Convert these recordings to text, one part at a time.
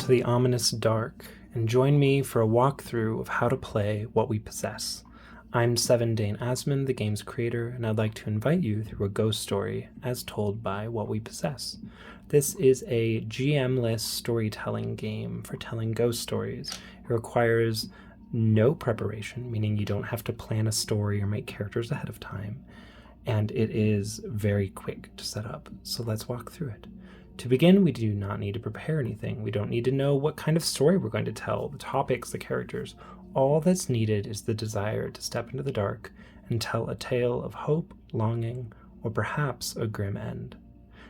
to the ominous dark, and join me for a walkthrough of how to play What We Possess. I'm Seven Dane Asman, the game's creator, and I'd like to invite you through a ghost story as told by What We Possess. This is a GM-less storytelling game for telling ghost stories. It requires no preparation, meaning you don't have to plan a story or make characters ahead of time, and it is very quick to set up, so let's walk through it. To begin, we do not need to prepare anything. We don't need to know what kind of story we're going to tell, the topics, the characters. All that's needed is the desire to step into the dark and tell a tale of hope, longing, or perhaps a grim end.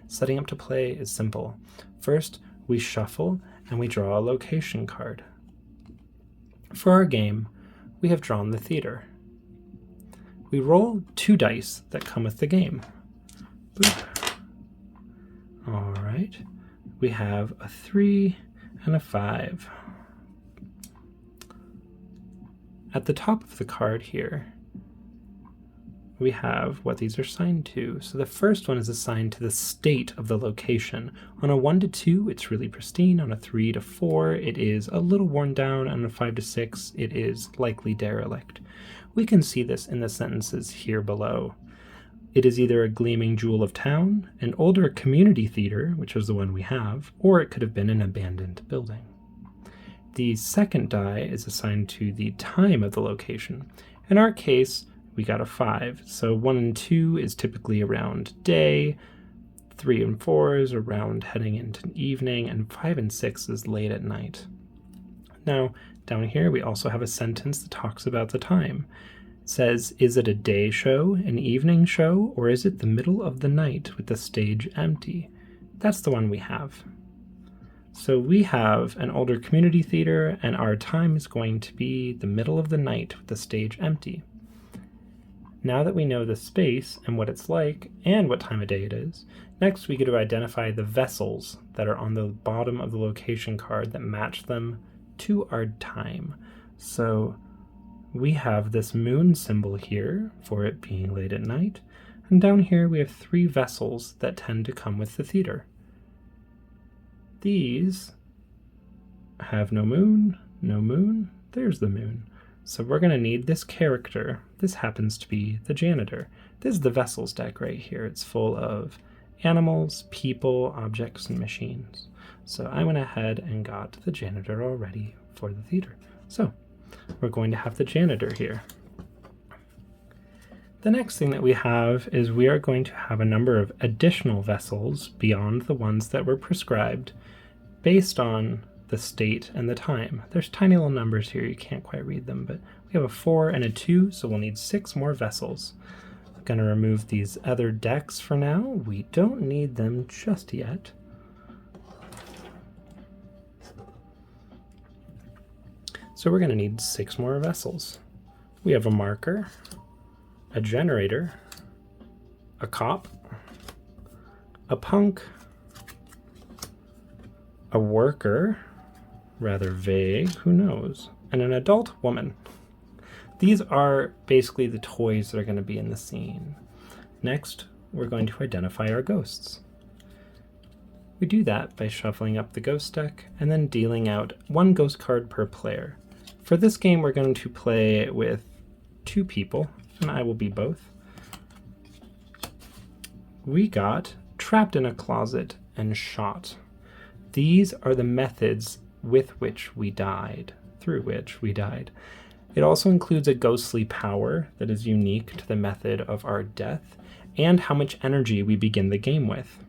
Setting up to play is simple. First, we shuffle and we draw a location card. For our game, we have drawn the theater. We roll 2 dice that come with the game. Boop. All right, we have a 3 and a 5. At the top of the card here, we have what these are assigned to. So the first one is assigned to the state of the location. On a 1 to 2, it's really pristine. On a 3 to 4, it is a little worn down. And on a 5 to 6, it is likely derelict. We can see this in the sentences here below. It is either a gleaming jewel of town, an older community theater, which is the one we have, or it could have been an abandoned building. The second die is assigned to the time of the location. In our case, we got a 5. So 1 and 2 is typically around day, 3 and 4 is around heading into evening, and 5 and 6 is late at night. Now, down here we also have a sentence that talks about the time. It says, is it a day show, an evening show, or is it the middle of the night with the stage empty? That's the one we have. So we have an older community theater, and our time is going to be the middle of the night with the stage empty. Now that we know the space and what it's like and what time of day it is, next we get to identify the vessels that are on the bottom of the location card that match them to our time. So we have this moon symbol here for it being late at night, and down here we have 3 vessels that tend to come with the theater. These have no moon, there's the moon. So we're going to need this character. This happens to be the janitor. This is the vessels deck right here. It's full of animals, people, objects, and machines. So I went ahead and got the janitor already for the theater. So we're going to have the janitor here. The next thing that we have is we are going to have a number of additional vessels beyond the ones that were prescribed based on the state and the time. There's tiny little numbers here, you can't quite read them, but we have a 4 and a 2, so we'll need 6 more vessels. I'm going to remove these other decks for now. We don't need them just yet. So we're going to need 6 more vessels. We have a marker, a generator, a cop, a punk, a worker, rather vague, who knows, and an adult woman. These are basically the toys that are going to be in the scene. Next, we're going to identify our ghosts. We do that by shuffling up the ghost deck and then dealing out 1 ghost card per player. For this game, we're going to play with 2 people, and I will be both. We got trapped in a closet and shot. These are the methods with which we died, through which we died. It also includes a ghostly power that is unique to the method of our death, and how much energy we begin the game with.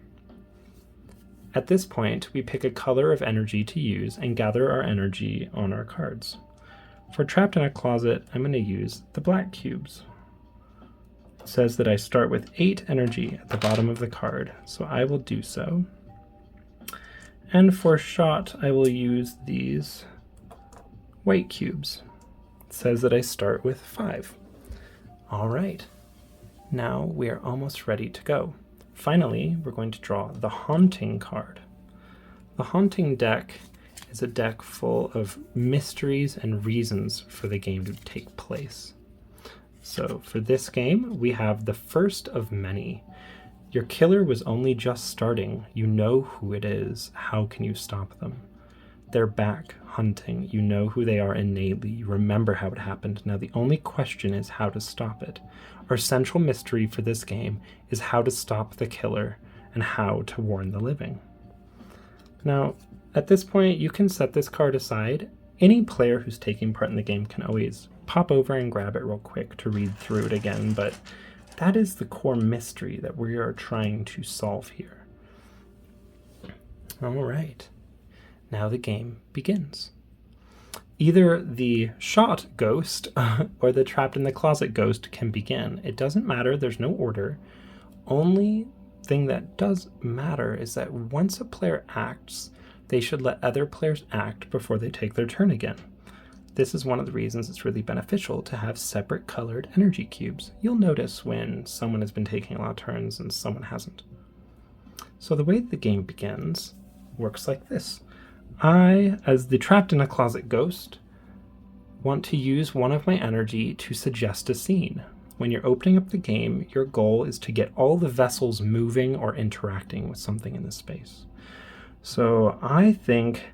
At this point, we pick a color of energy to use and gather our energy on our cards. For trapped in a closet, I'm going to use the black cubes. It says that I start with 8 energy at the bottom of the card, so I will do so. And for shot, I will use these white cubes. It says that I start with 5. All right, now we are almost ready to go. Finally, we're going to draw the Haunting card. The Haunting deck is a deck full of mysteries and reasons for the game to take place. So for this game, we have the first of many. Your killer was only just starting. You know who it is. How can you stop them? They're back hunting. You know who they are innately. You remember how it happened. Now the only question is how to stop it. Our central mystery for this game is how to stop the killer and how to warn the living. Now, at this point, you can set this card aside. Any player who's taking part in the game can always pop over and grab it real quick to read through it again, but that is the core mystery that we are trying to solve here. All right, now the game begins. Either the shot ghost or the trapped in the closet ghost can begin. It doesn't matter, there's no order. Only thing that does matter is that once a player acts, they should let other players act before they take their turn again. This is one of the reasons it's really beneficial to have separate colored energy cubes. You'll notice when someone has been taking a lot of turns and someone hasn't. So the way the game begins works like this. I, as the trapped in a closet ghost, want to use one of my energy to suggest a scene. When you're opening up the game, your goal is to get all the vessels moving or interacting with something in the space. So I think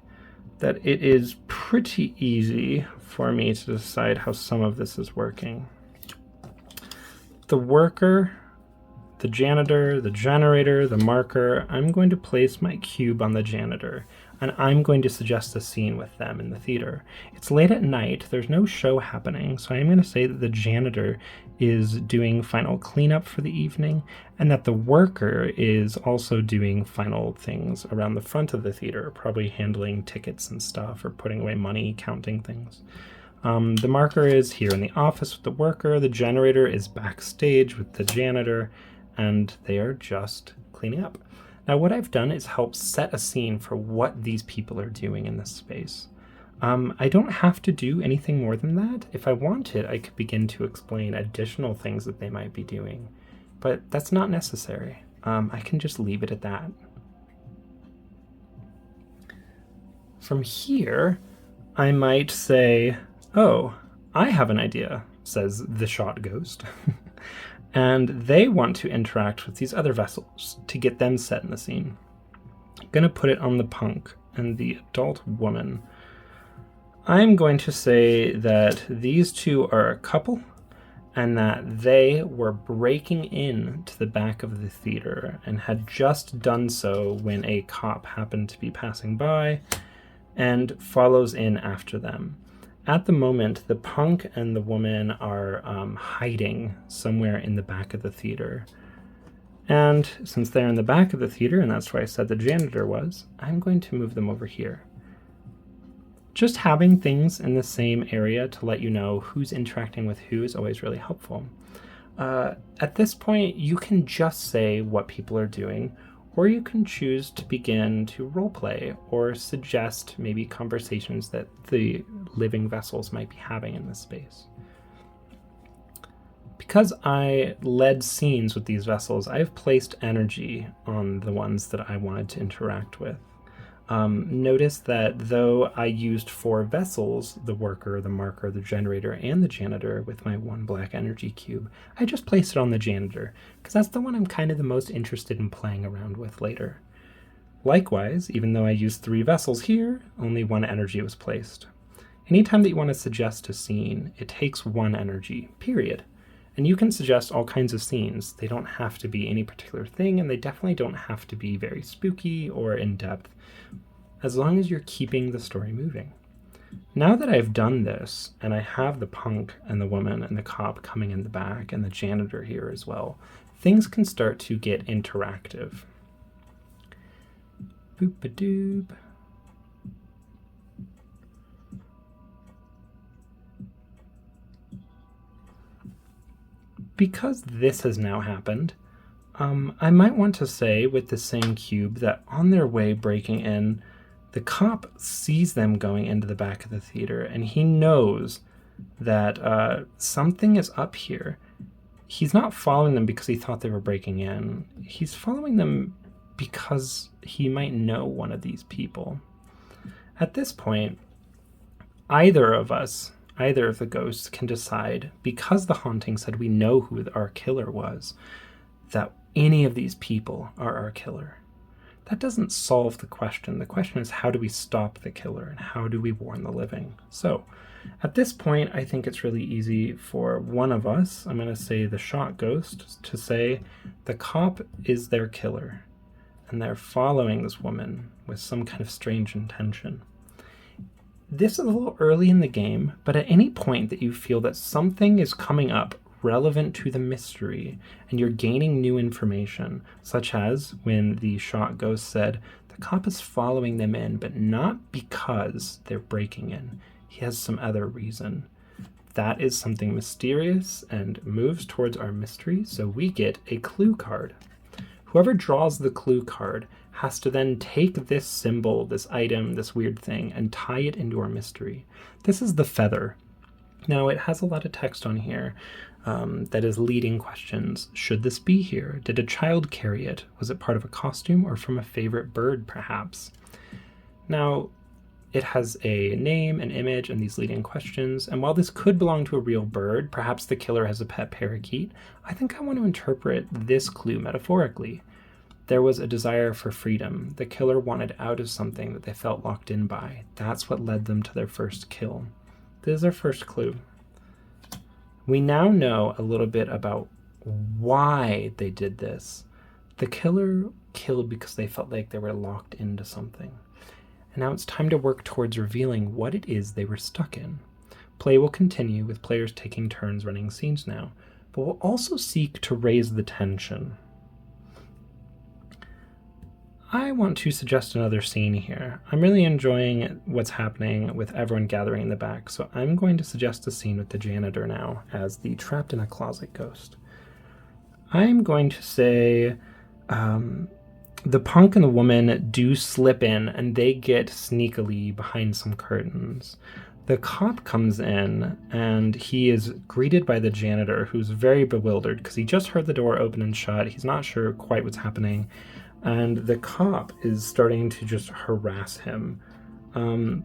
that it is pretty easy for me to decide how some of this is working. The worker, the janitor, the generator, the marker, I'm going to place my cube on the janitor, and I'm going to suggest a scene with them in the theater. It's late at night, there's no show happening, so I'm going to say that the janitor is doing final cleanup for the evening, and that the worker is also doing final things around the front of the theater, probably handling tickets and stuff, or putting away money, counting things. The marker is here in the office with the worker, the generator is backstage with the janitor, and they are just cleaning up. Now what I've done is help set a scene for what these people are doing in this space. I don't have to do anything more than that. If I wanted, I could begin to explain additional things that they might be doing, but that's not necessary. I can just leave it at that. From here, I might say, oh, I have an idea, says the shot ghost. And they want to interact with these other vessels to get them set in the scene. I'm going to put it on the punk and the adult woman. I'm going to say that these two are a couple and that they were breaking in to the back of the theater and had just done so when a cop happened to be passing by and follows in after them. At the moment, the punk and the woman are hiding somewhere in the back of the theater. And since they're in the back of the theater, and that's where I said the janitor was, I'm going to move them over here. Just having things in the same area to let you know who's interacting with who is always really helpful. At this point, you can just say what people are doing, or you can choose to begin to roleplay or suggest maybe conversations that the living vessels might be having in this space. Because I led scenes with these vessels, I've placed energy on the ones that I wanted to interact with. Notice that though I used 4 vessels, the worker, the marker, the generator, and the janitor with my 1 black energy cube, I just placed it on the janitor, because that's the one I'm kind of the most interested in playing around with later. Likewise, even though I used 3 vessels here, only 1 energy was placed. Anytime that you want to suggest a scene, it takes 1 energy, period. And you can suggest all kinds of scenes. They don't have to be any particular thing, and they definitely don't have to be very spooky or in-depth, as long as you're keeping the story moving. Now that I've done this, and I have the punk and the woman and the cop coming in the back and the janitor here as well, things can start to get interactive. Boop-a-doob. Because this has now happened, I might want to say with the same cube that on their way breaking in, the cop sees them going into the back of the theater, and he knows that something is up here. He's not following them because he thought they were breaking in. He's following them because he might know one of these people. At this point, either of the ghosts can decide, because the haunting said we know who our killer was, that any of these people are our killer. that doesn't solve the question. The question is, how do we stop the killer and how do we warn the living? So at this point, I think it's really easy for one of us, I'm going to say the shot ghost, to say the cop is their killer and they're following this woman with some kind of strange intention. This is a little early in the game, but at any point that you feel that something is coming up relevant to the mystery and you're gaining new information, such as when the shot ghost said the cop is following them in, but not because they're breaking in. He has some other reason. That is something mysterious and moves towards our mystery, so we get a clue card. Whoever draws the clue card has to then take this symbol, this item, this weird thing, and tie it into our mystery. This is the feather. Now, it has a lot of text on here that is leading questions. Should this be here? Did a child carry it? Was it part of a costume or from a favorite bird, perhaps? Now, it has a name, an image, and these leading questions. And while this could belong to a real bird, perhaps the killer has a pet parakeet, I think I want to interpret this clue metaphorically. There was a desire for freedom. The killer wanted out of something that they felt locked in by. That's what led them to their first kill. This is our first clue. We now know a little bit about why they did this. The killer killed because they felt like they were locked into something. And now it's time to work towards revealing what it is they were stuck in. Play will continue with players taking turns running scenes now, but we'll also seek to raise the tension. I want to suggest another scene here. I'm really enjoying what's happening with everyone gathering in the back, so I'm going to suggest a scene with the janitor now as the trapped in a closet ghost. I'm going to say the punk and the woman do slip in and they get sneakily behind some curtains. The cop comes in and he is greeted by the janitor, who's very bewildered because he just heard the door open and shut. He's not sure quite what's happening. And the cop is starting to just harass him. And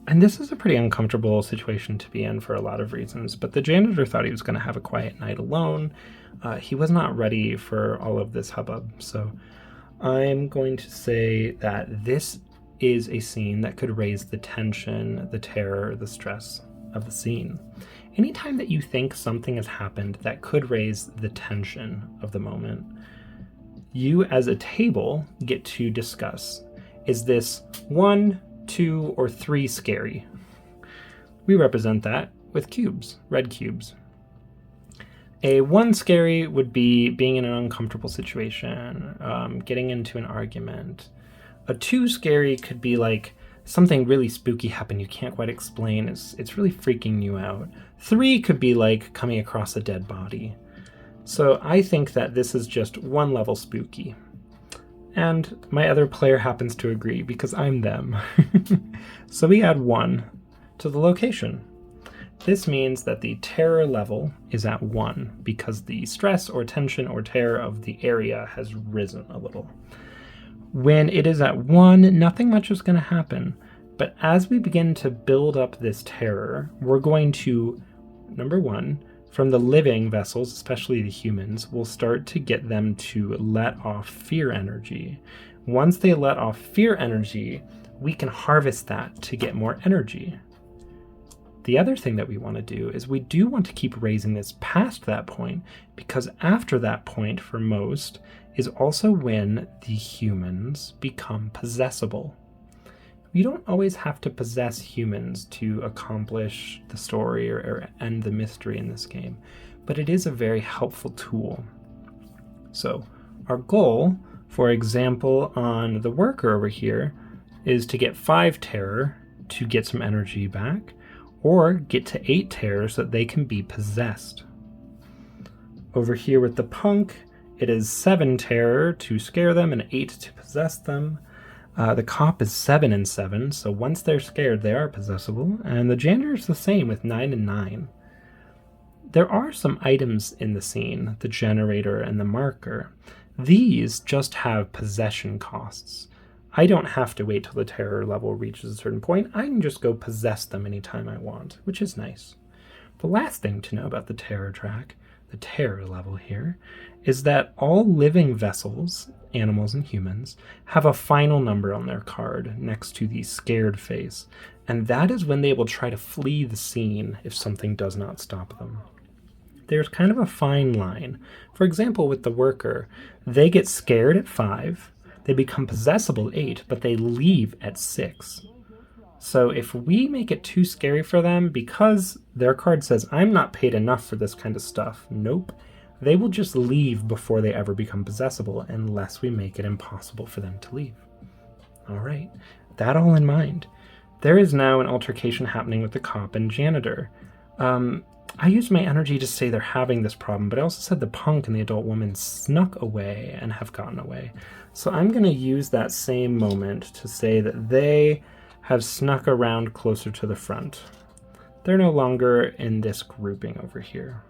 this is a pretty uncomfortable situation to be in for a lot of reasons, but the janitor thought he was going to have a quiet night alone. He was not ready for all of this hubbub. So I'm going to say that this is a scene that could raise the tension, the terror, the stress of the scene. Anytime that you think something has happened that could raise the tension of the moment, you as a table get to discuss, is this 1, 2, or 3 scary? We represent that with cubes, red cubes. A 1 scary would be being in an uncomfortable situation, getting into an argument. A 2 scary could be like something really spooky happened you can't quite explain. It's really freaking you out. 3 could be like coming across a dead body. So I think that this is just 1 level spooky. And my other player happens to agree because I'm them. So we add 1 to the location. This means that the terror level is at 1 because the stress or tension or terror of the area has risen a little. When it is at 1, nothing much is going to happen. But as we begin to build up this terror, we're going to, number 1, from the living vessels, especially the humans, we'll start to get them to let off fear energy. Once they let off fear energy, we can harvest that to get more energy. The other thing that we want to do is we do want to keep raising this past that point, because after that point, for most, is also when the humans become possessable. You don't always have to possess humans to accomplish the story or end the mystery in this game, but it is a very helpful tool. So our goal, for example, on the worker over here, is to get 5 terror to get some energy back, or get to 8 terror so that they can be possessed. Over here with the punk, it is 7 terror to scare them and 8 to possess them. The cop is 7 and 7, so once they're scared, they are possessible, and the janitor is the same with 9 and 9. There are some items in the scene, the generator and the marker. These just have possession costs. I don't have to wait till the terror level reaches a certain point. I can just go possess them anytime I want, which is nice. The last thing to know about the terror track, the terror level here, is that all living vessels, animals and humans, have a final number on their card next to the scared face, and that is when they will try to flee the scene if something does not stop them. There's kind of a fine line. For example, with the worker, they get scared at 5, they become possessible at 8, but they leave at 6. So if we make it too scary for them because their card says, I'm not paid enough for this kind of stuff, nope, they will just leave before they ever become possessible unless we make it impossible for them to leave. All right, that all in mind. There is now an altercation happening with the cop and janitor. I used my energy to say they're having this problem, but I also said the punk and the adult woman snuck away and have gotten away. So I'm going to use that same moment to say that they have snuck around closer to the front. They're no longer in this grouping over here.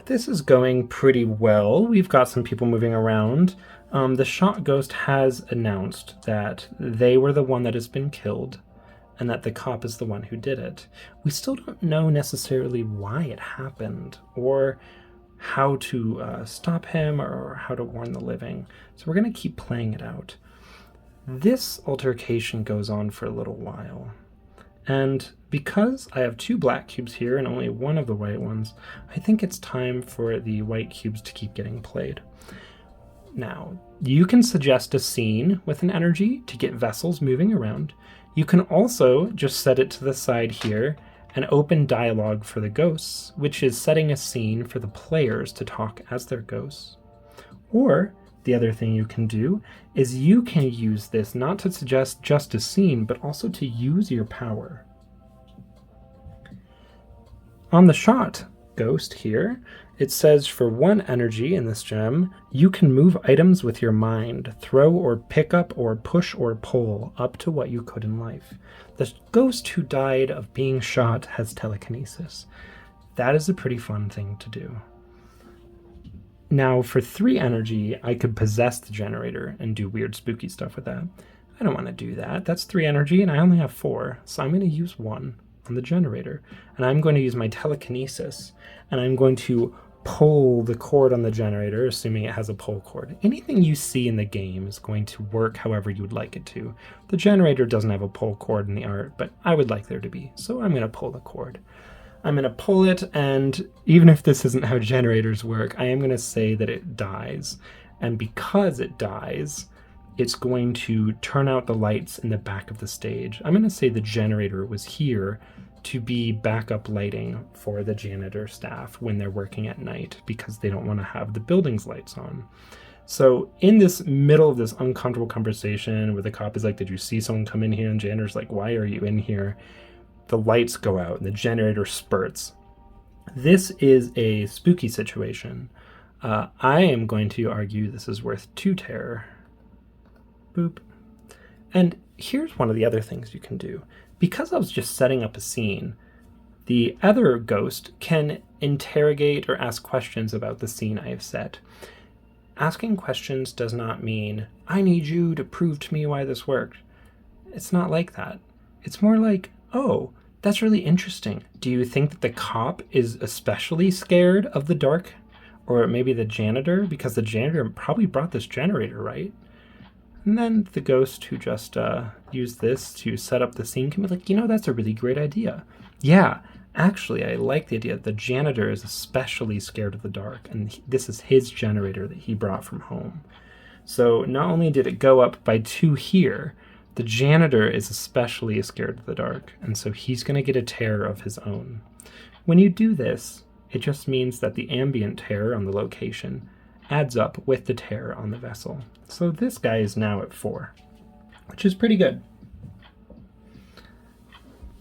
This is going pretty well. We've got some people moving around. The shot ghost has announced that they were the one that has been killed and that the cop is the one who did it. We still don't know necessarily why it happened or how to stop him or how to warn the living. So we're going to keep playing it out. This altercation goes on for a little while. And because I have 2 black cubes here and only one of the white ones, I think it's time for the white cubes to keep getting played. Now, you can suggest a scene with an energy to get vessels moving around. You can also just set it to the side here and open dialogue for the ghosts, which is setting a scene for the players to talk as their ghosts. Or the other thing you can do is you can use this not to suggest just a scene, but also to use your power. On the shot ghost here, it says for 1 energy in this gem, you can move items with your mind, throw or pick up or push or pull up to what you could in life. The ghost who died of being shot has telekinesis. That is a pretty fun thing to do. Now for 3 energy, I could possess the generator and do weird spooky stuff with that. I don't want to do that. That's 3 energy and I only have 4, so I'm going to use 1 on the generator. And I'm going to use my telekinesis and I'm going to pull the cord on the generator, assuming it has a pull cord. Anything you see in the game is going to work however you would like it to. The generator doesn't have a pull cord in the art, but I would like there to be, so I'm going to pull the cord. I'm going to pull it, and even if this isn't how generators work, I am going to say that it dies. And because it dies, it's going to turn out the lights in the back of the stage. I'm going to say the generator was here to be backup lighting for the janitor staff when they're working at night because they don't want to have the building's lights on. So in this middle of this uncomfortable conversation where the cop is like, did you see someone come in here? And janitor's like, why are you in here? The lights go out and the generator spurts. This is a spooky situation. I am going to argue this is worth 2 terror. Boop. And here's one of the other things you can do. Because I was just setting up a scene, the other ghost can interrogate or ask questions about the scene I have set. Asking questions does not mean, I need you to prove to me why this worked. It's not like that. It's more like, oh, that's really interesting. Do you think that the cop is especially scared of the dark? Or maybe the janitor? Because the janitor probably brought this generator, right? And then the ghost who just used this to set up the scene can be like, that's a really great idea. Yeah, actually, I like the idea that the janitor is especially scared of the dark, and this is his generator that he brought from home. So not only did it go up by 2 here, the janitor is especially scared of the dark, and so he's going to get a terror of his own. When you do this, it just means that the ambient terror on the location adds up with the terror on the vessel. So this guy is now at 4, which is pretty good.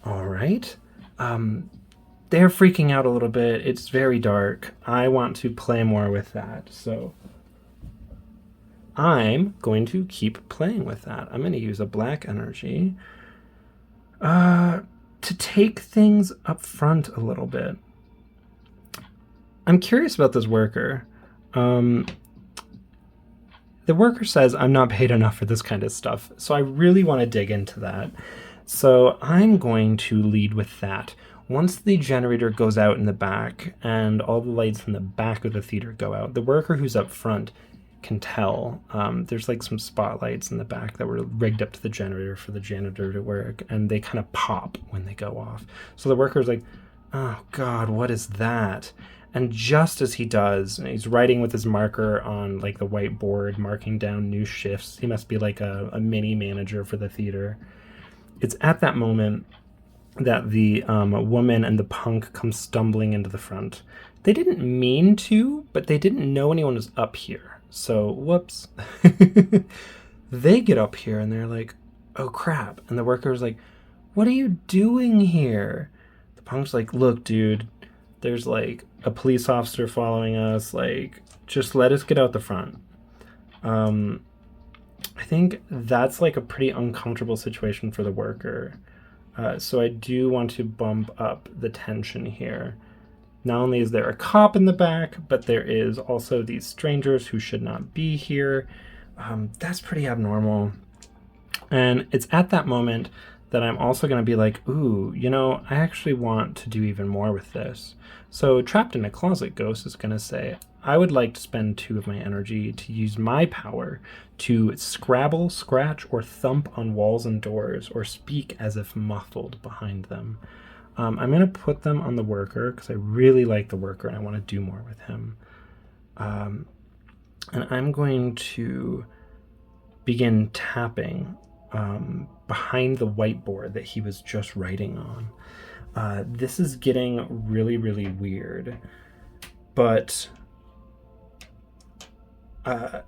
All right. They're freaking out a little bit. It's very dark. I want to play more with that. So I'm going to keep playing with that. I'm going to use a black energy to take things up front a little bit. I'm curious about this worker. The worker says, I'm not paid enough for this kind of stuff. So I really want to dig into that. So I'm going to lead with that. Once the generator goes out in the back and all the lights in the back of the theater go out, the worker who's up front can tell. There's like some spotlights in the back that were rigged up to the generator for the janitor to work, and they kind of pop when they go off. So the worker's like, oh God, what is that? And just as he does, and he's writing with his marker on like the whiteboard, marking down new shifts. He must be like a mini manager for the theater. It's at that moment that the woman and the punk come stumbling into the front. They didn't mean to, but they didn't know anyone was up here. So, whoops. They get up here and they're like, oh crap. And the worker's like, what are you doing here? The punk's like, look, dude, there's like a police officer following us. Like, just let us get out the front. I think that's like a pretty uncomfortable situation for the worker. So I do want to bump up the tension here. Not only is there a cop in the back, but there is also these strangers who should not be here. That's pretty abnormal. And it's at that moment that I'm also going to be like, ooh, you know, I actually want to do even more with this. So Trapped in a Closet Ghost is going to say, I would like to spend 2 of my energy to use my power to scrabble, scratch, or thump on walls and doors, or speak as if muffled behind them. I'm going to put them on the worker because I really like the worker and I want to do more with him. And I'm going to begin tapping behind the whiteboard that he was just writing on. This is getting really, really weird, but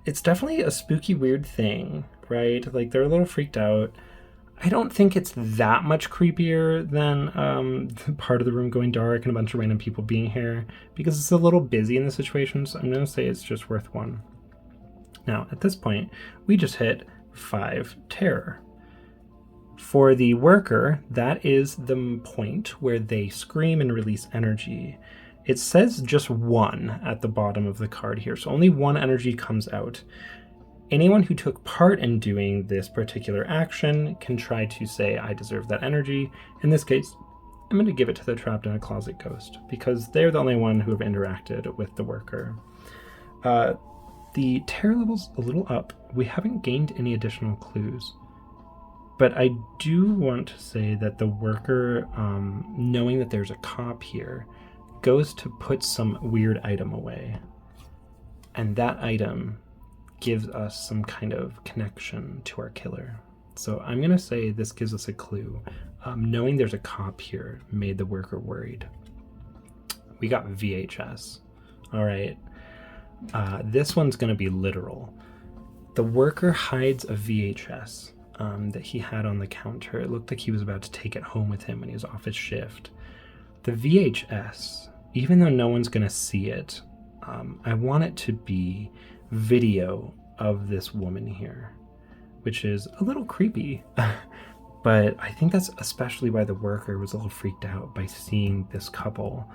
it's definitely a spooky, weird thing, right? Like, they're a little freaked out. I don't think it's that much creepier than part of the room going dark and a bunch of random people being here, because it's a little busy in the situation, so I'm going to say it's just worth 1. Now, at this point, we just hit 5 terror. For the worker, that is the point where they scream and release energy. It says just 1 at the bottom of the card here, so only 1 energy comes out. Anyone who took part in doing this particular action can try to say, I deserve that energy. In this case, I'm going to give it to the Trapped in a Closet Ghost, because they're the only one who have interacted with the worker. The terror level's a little up. We haven't gained any additional clues. But I do want to say that the worker, knowing that there's a cop here, goes to put some weird item away. And that item gives us some kind of connection to our killer. So I'm going to say this gives us a clue. Knowing there's a cop here made the worker worried. We got VHS. All right. This one's going to be literal. The worker hides a VHS that he had on the counter. It looked like he was about to take it home with him when he was off his shift. The VHS, even though no one's going to see it, I want it to be video of this woman here, which is a little creepy. But I think that's especially why the worker was a little freaked out by seeing this couple,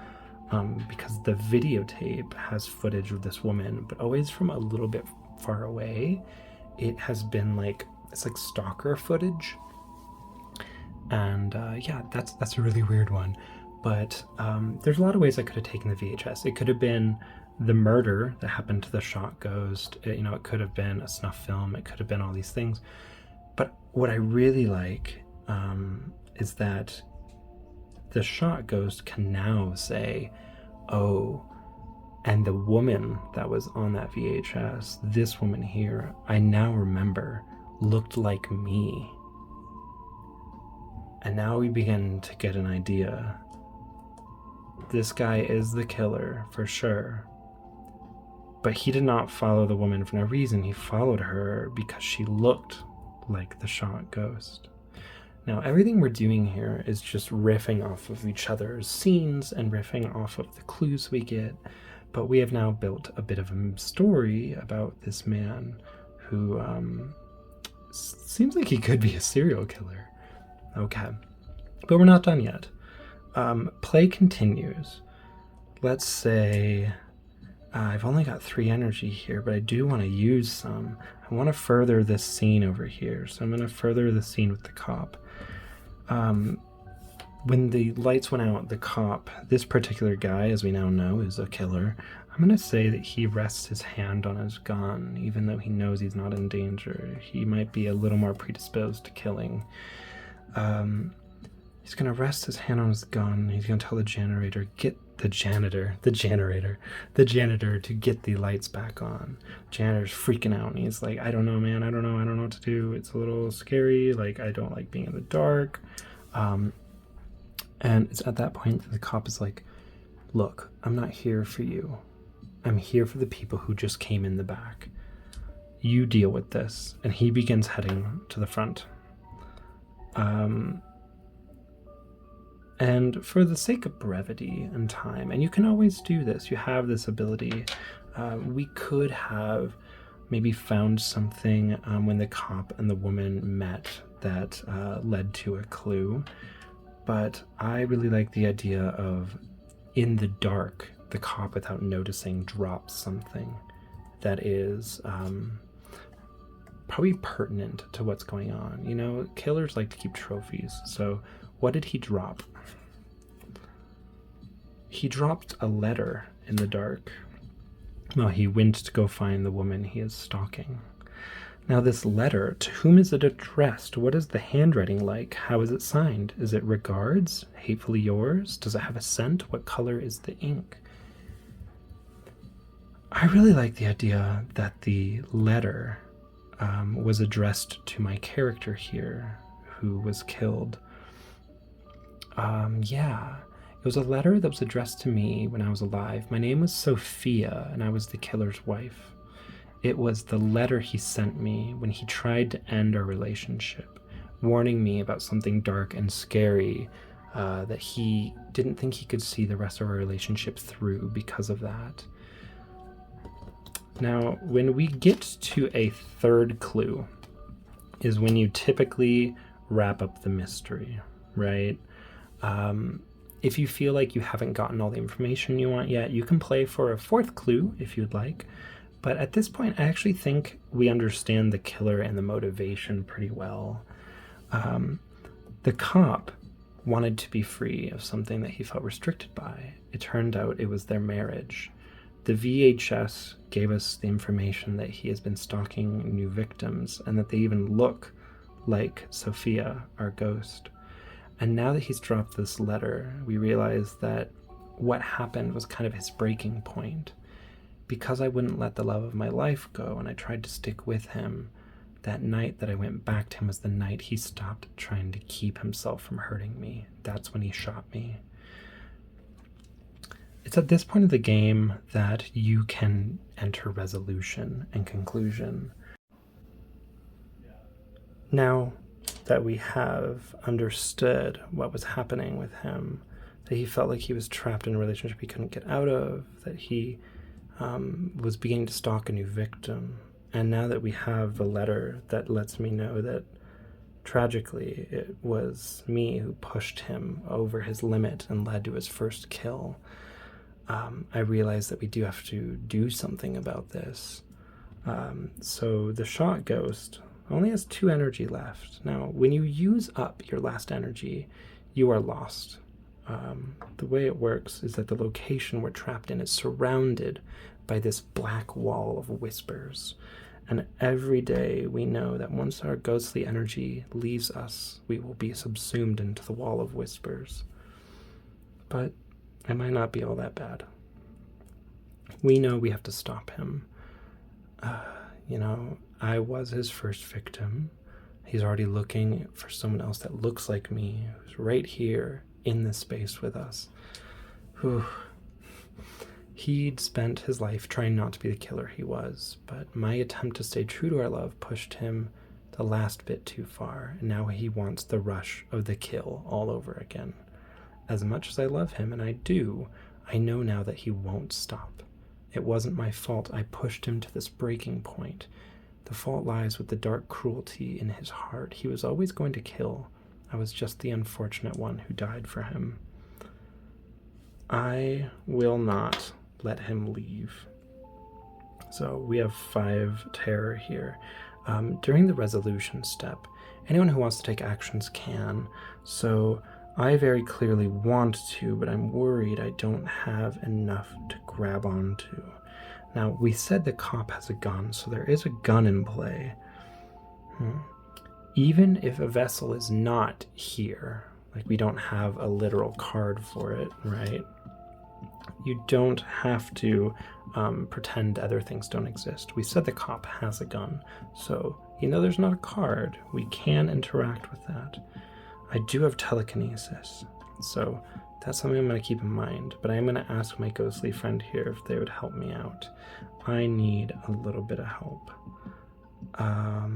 because the videotape has footage of this woman, but always from a little bit far away. It has been like, it's like stalker footage. And yeah, that's a really weird one. But there's a lot of ways I could have taken the VHS. It could have been the murder that happened to the shot ghost. It could have been a snuff film. It could have been all these things. But what I really like is that the shot ghost can now say, oh, and the woman that was on that VHS, this woman here, I now remember, looked like me. And now we begin to get an idea. This guy is the killer, for sure. But he did not follow the woman for no reason. He followed her because she looked like the shot ghost. Now, everything we're doing here is just riffing off of each other's scenes and riffing off of the clues we get. But we have now built a bit of a story about this man who seems like he could be a serial killer. Okay, but we're not done yet. Play continues. Let's say I've only got 3 energy here, but I do want to use some. I want to further this scene over here, so I'm going to further the scene with the cop. When the lights went out, the cop, this particular guy, as we now know, is a killer. I'm going to say that he rests his hand on his gun, even though he knows he's not in danger. He might be a little more predisposed to killing. He's going to rest his hand on his gun. He's going to tell the janitor to get the lights back on. Janitor's freaking out, and he's like, I don't know, man. I don't know what to do. It's a little scary. Like, I don't like being in the dark. And it's at that point that the cop is like, look, I'm not here for you. I'm here for the people who just came in the back. You deal with this. And he begins heading to the front. And for the sake of brevity and time, and you can always do this, you have this ability, we could have maybe found something when the cop and the woman met that led to a clue. But I really like the idea of, in the dark, the cop, without noticing, drops something that is probably pertinent to what's going on. You know, killers like to keep trophies. So what did he drop? He dropped a letter in the dark. Well, he went to go find the woman he is stalking. Now this letter, to whom is it addressed? What is the handwriting like? How is it signed? Is it regards? Hatefully yours? Does it have a scent? What color is the ink? I really like the idea that the letter was addressed to my character here, who was killed. Yeah, it was a letter that was addressed to me when I was alive. My name was Sophia, and I was the killer's wife. It was the letter he sent me when he tried to end our relationship, warning me about something dark and scary that he didn't think he could see the rest of our relationship through because of that. Now, when we get to a third clue is when you typically wrap up the mystery, right? If you feel like you haven't gotten all the information you want yet, you can play for a fourth clue if you'd like. But at this point, I actually think we understand the killer and the motivation pretty well. The cop wanted to be free of something that he felt restricted by. It turned out it was their marriage. The VHS gave us the information that he has been stalking new victims and that they even look like Sophia, our ghost. And now that he's dropped this letter, we realize that what happened was kind of his breaking point. Because I wouldn't let the love of my life go and I tried to stick with him, that night that I went back to him was the night he stopped trying to keep himself from hurting me. That's when he shot me. It's at this point of the game that you can enter resolution and conclusion. Now that we have understood what was happening with him, that he felt like he was trapped in a relationship he couldn't get out of, that he was beginning to stalk a new victim, and now that we have the letter that lets me know that tragically it was me who pushed him over his limit and led to his first kill, I realize that we do have to do something about this. So the shot ghost only has 2 energy left. Now, when you use up your last energy, you are lost. The way it works is that the location we're trapped in is surrounded by this black wall of whispers. And every day we know that once our ghostly energy leaves us, we will be subsumed into the wall of whispers. But it might not be all that bad. We know we have to stop him. I was his first victim. He's already looking for someone else that looks like me, who's right here in this space with us. Whew. He'd spent his life trying not to be the killer he was, but my attempt to stay true to our love pushed him the last bit too far, and now he wants the rush of the kill all over again. As much as I love him, and I do, I know now that he won't stop. It wasn't my fault I pushed him to this breaking point. The fault lies with the dark cruelty in his heart. He was always going to kill. I was just the unfortunate one who died for him. I will not let him leave. So we have 5 terror here. During the resolution step, anyone who wants to take actions can. So I very clearly want to, but I'm worried I don't have enough to grab onto. Now, we said the cop has a gun, so there is a gun in play. Even if a vessel is not here, like we don't have a literal card for it, right? You don't have to pretend other things don't exist. We said the cop has a gun, so even though there's not a card, we can interact with that. I do have telekinesis, so that's something I'm going to keep in mind, but I'm going to ask my ghostly friend here if they would help me out. I need a little bit of help. I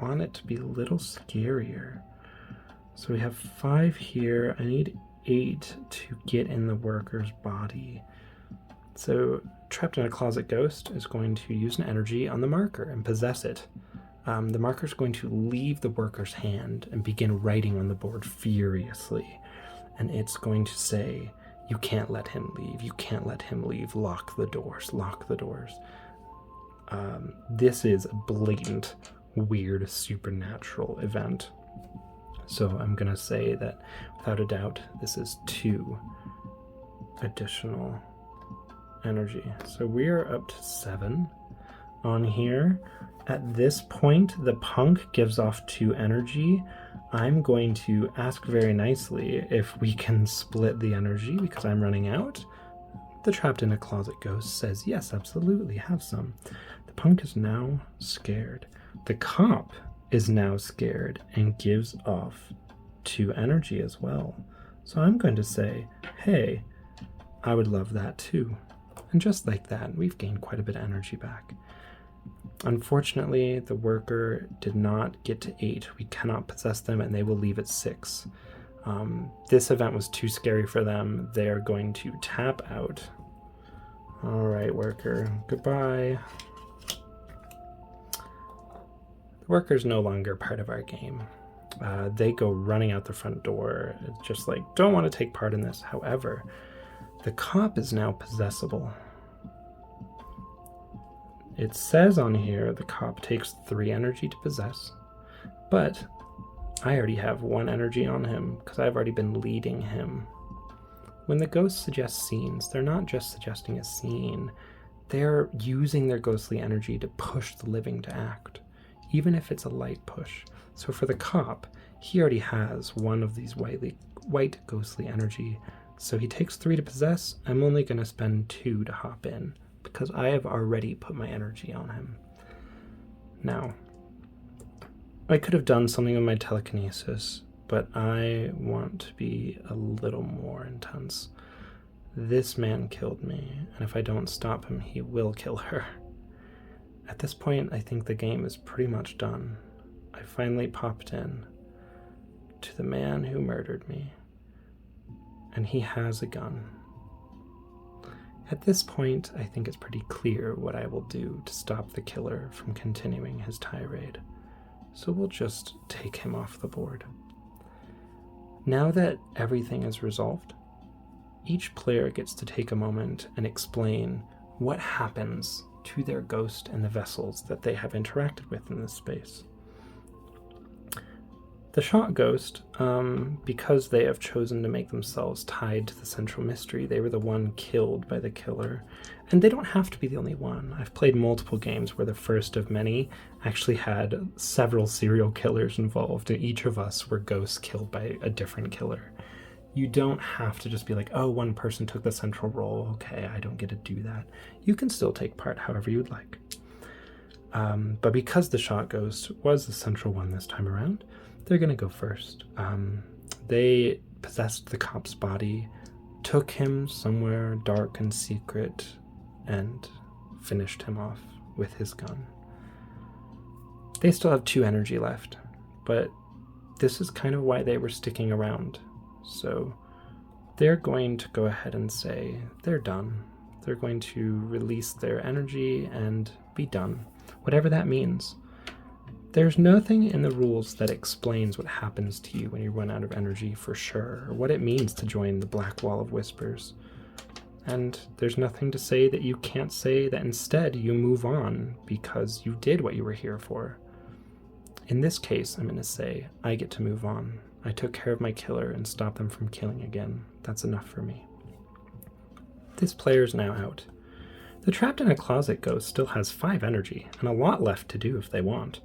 want it to be a little scarier. So we have 5 here. I need 8 to get in the worker's body. So Trapped in a Closet Ghost is going to use an energy on the marker and possess it. The marker is going to leave the worker's hand and begin writing on the board furiously. And it's going to say, "You can't let him leave. You can't let him leave. Lock the doors. Lock the doors." This is a blatant, weird, supernatural event. So I'm going to say that, without a doubt, this is 2 additional energy. So we are up to 7 on here. At this point, the punk gives off 2 energy. I'm going to ask very nicely if we can split the energy because I'm running out. The Trapped in a Closet Ghost says, yes, absolutely, have some. The punk is now scared. The cop is now scared and gives off 2 energy as well. So I'm going to say, hey, I would love that too. And just like that, we've gained quite a bit of energy back. Unfortunately, the worker did not get to 8. We cannot possess them and they will leave at 6. This event was too scary for them. They're going to tap out. All right, worker, goodbye. The worker's no longer part of our game. They go running out the front door, just like, don't want to take part in this. However, the cop is now possessable. It says on here the cop takes 3 energy to possess, but I already have 1 energy on him because I've already been leading him. When the ghosts suggest scenes, they're not just suggesting a scene, they're using their ghostly energy to push the living to act, even if it's a light push. So for the cop, he already has 1 of these white ghostly energy, so he takes 3 to possess. I'm only going to spend 2 to hop in, because I have already put my energy on him. Now, I could have done something with my telekinesis, but I want to be a little more intense. This man killed me, and if I don't stop him, he will kill her. At this point, I think the game is pretty much done. I finally popped in to the man who murdered me, and he has a gun. At this point, I think it's pretty clear what I will do to stop the killer from continuing his tirade. So we'll just take him off the board. Now that everything is resolved, each player gets to take a moment and explain what happens to their ghost and the vessels that they have interacted with in this space. The shot ghost, because they have chosen to make themselves tied to the central mystery, they were the one killed by the killer. And they don't have to be the only one. I've played multiple games where the first of many actually had several serial killers involved, and each of us were ghosts killed by a different killer. You don't have to just be like, oh, one person took the central role, okay, I don't get to do that. You can still take part however you'd like. But because the shot ghost was the central one this time around, they're going to go first. They possessed the cop's body, took him somewhere dark and secret, and finished him off with his gun. They still have 2 energy left, but this is kind of why they were sticking around. So they're going to go ahead and say they're done. They're going to release their energy and be done, whatever that means. There's nothing in the rules that explains what happens to you when you run out of energy for sure, or what it means to join the Black Wall of Whispers. And there's nothing to say that you can't say that instead you move on because you did what you were here for. In this case, I'm going to say I get to move on. I took care of my killer and stopped them from killing again. That's enough for me. This player's now out. The trapped in a closet ghost still has 5 energy and a lot left to do if they want.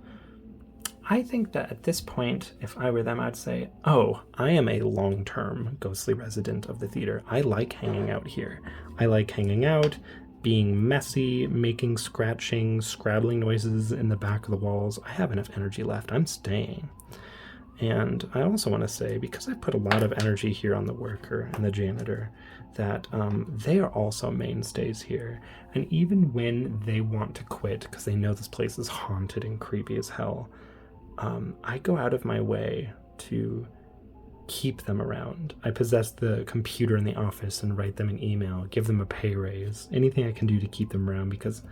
I think that at this point, if I were them, I'd say, oh, I am a long-term ghostly resident of the theater. I like hanging out here. I like hanging out, being messy, making scratching, scrabbling noises in the back of the walls. I have enough energy left. I'm staying. And I also want to say, because I put a lot of energy here on the worker and the janitor, that they are also mainstays here. And even when they want to quit because they know this place is haunted and creepy as hell, I go out of my way to keep them around. I possess the computer in the office and write them an email, give them a pay raise, anything I can do to keep them around, because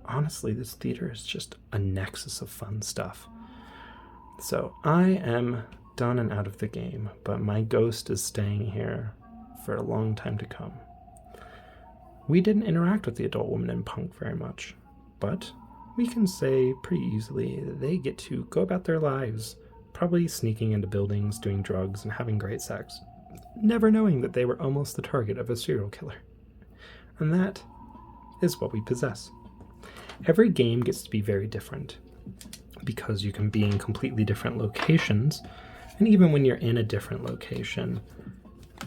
honestly, this theater is just a nexus of fun stuff. So I am done and out of the game, but my ghost is staying here for a long time to come. We didn't interact with the adult woman in Punk very much, but we can say pretty easily that they get to go about their lives, probably sneaking into buildings, doing drugs, and having great sex, never knowing that they were almost the target of a serial killer. And that is what we possess. Every game gets to be very different, because you can be in completely different locations, and even when you're in a different location,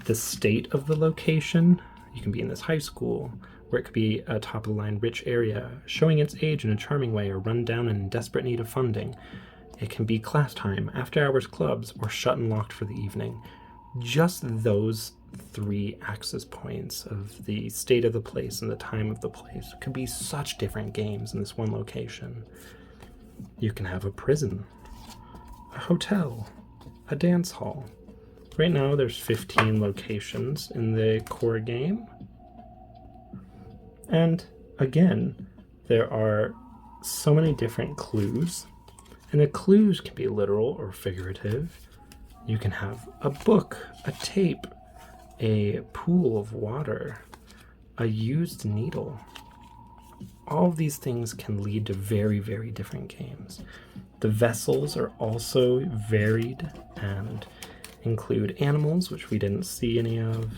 the state of the location, you can be in this high school, where it could be a top-of-the-line rich area, showing its age in a charming way, or run down and in desperate need of funding. It can be class time, after-hours clubs, or shut and locked for the evening. Just those 3 access points of the state of the place and the time of the place could be such different games in this one location. You can have a prison, a hotel, a dance hall. Right now there's 15 locations in the core game. And again, there are so many different clues, and the clues can be literal or figurative. You can have a book, a tape, a pool of water, a used needle. All of these things can lead to very, very different games. The vessels are also varied and include animals, which we didn't see any of,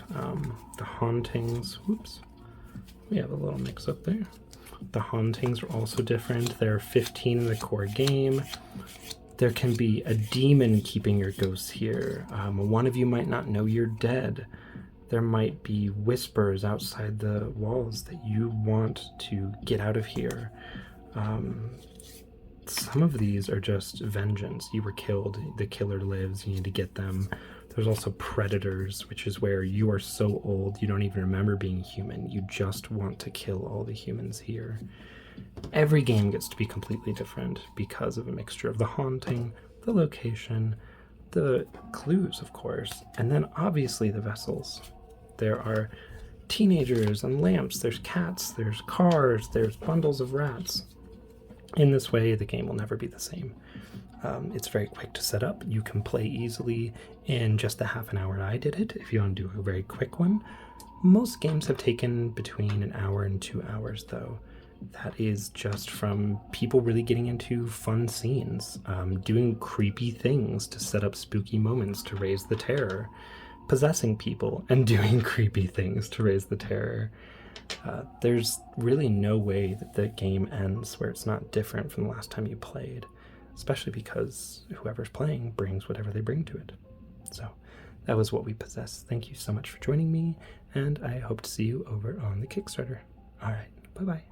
the hauntings. Whoops. We have a little mix up there. The hauntings are also different. There are 15 in the core game. There can be a demon keeping your ghosts here. One of you might not know you're dead. There might be whispers outside the walls that you want to get out of here. Some of these are just vengeance. You were killed, the killer lives, you need to get them. There's also predators, which is where you are so old you don't even remember being human. You just want to kill all the humans here. Every game gets to be completely different because of a mixture of the haunting, the location, the clues, of course, and then obviously the vessels. There are teenagers and lamps, there's cats, there's cars, there's bundles of rats. In this way, the game will never be the same. It's very quick to set up. You can play easily in just the half an hour I did it, if you want to do a very quick one. Most games have taken between an hour and 2 hours, though. That is just from people really getting into fun scenes, doing creepy things to set up spooky moments to raise the terror, possessing people and doing creepy things to raise the terror. There's really no way that the game ends where it's not different from the last time you played, especially because whoever's playing brings whatever they bring to it. So that was what we possess. Thank you so much for joining me, and I hope to see you over on the Kickstarter. All right, bye-bye.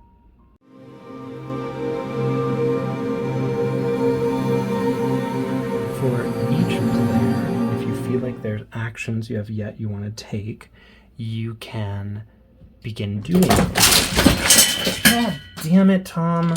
For each player, if you feel like there's actions you have yet you want to take, you can begin doing it. God damn it, Tom.